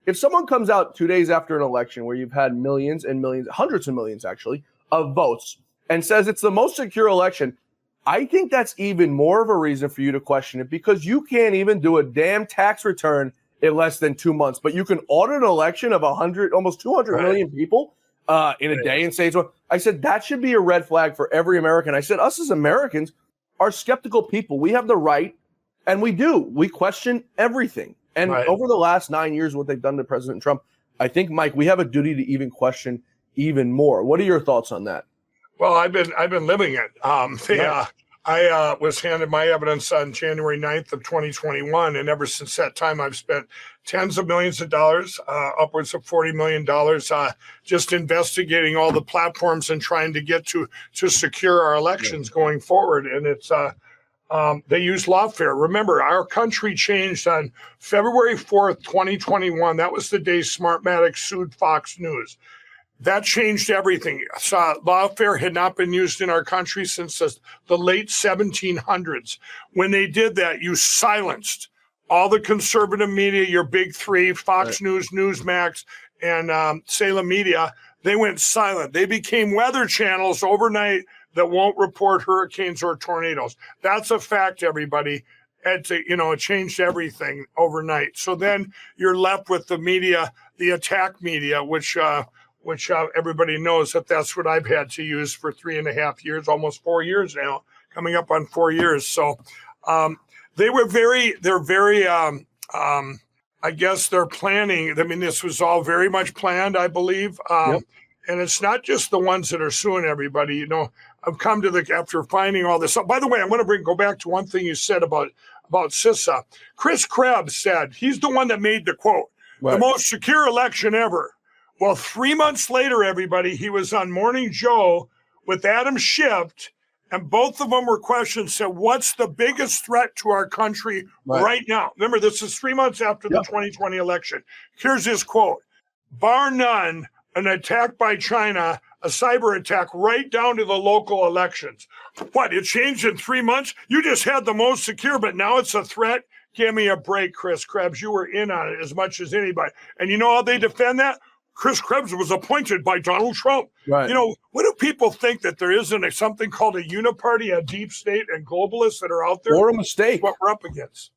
if someone comes out 2 days after an election where you've had millions and millions, hundreds of millions actually, of votes and says it's the most secure election, I think that's even more of a reason for you to question it, because you can't even do a damn tax return in less than 2 months, but you can audit an election of 100, almost 200 million people in a day and say, so I said, that should be a red flag for every American. I said, us as Americans are skeptical people. We have the right, and we question everything. And over the last 9 years, what they've done to President Trump, I think, Mike, we have a duty to even question even more. What are your thoughts on that? Well, I've been living it. I was handed my evidence on January 9th of 2021, and ever since that time, I've spent tens of millions of dollars, upwards of $40 million, just investigating all the platforms and trying to get to secure our elections going forward. And it's they use lawfare. Remember, our country changed on February 4th, 2021. That was the day Smartmatic sued Fox News. That changed everything. Lawfare had not been used in our country since the late 1700s. When they did that, you silenced all the conservative media, your big three, Fox News, Newsmax, and Salem Media. They went silent. They became weather channels overnight that won't report hurricanes or tornadoes. That's a fact, everybody. It changed everything overnight. So then you're left with the media, the attack media, which everybody knows that's what I've had to use for 3.5 years, almost 4 years now, coming up on 4 years. So they're very, I guess they're planning. I mean, this was all very much planned, I believe. And it's not just the ones that are suing everybody. I've come to after finding all this. By the way, I want to go back to one thing you said about CISA. Chris Krebs said, he's the one that made the quote, the most secure election ever. Well, 3 months later, everybody, he was on Morning Joe with Adam Schiff, and both of them were questions, said, what's the biggest threat to our country right now? Remember, this is 3 months after the 2020 election. Here's his quote: bar none, an attack by China, a cyber attack right down to the local elections. What, it changed in 3 months? You just had the most secure, but now it's a threat? Give me a break, Chris Krebs. You were in on it as much as anybody. And you know how they defend that? Chris Krebs was appointed by Donald Trump. Right. What do people think, that there isn't something called a uniparty, a deep state, and globalists that are out there? Or a mistake. What we're up against.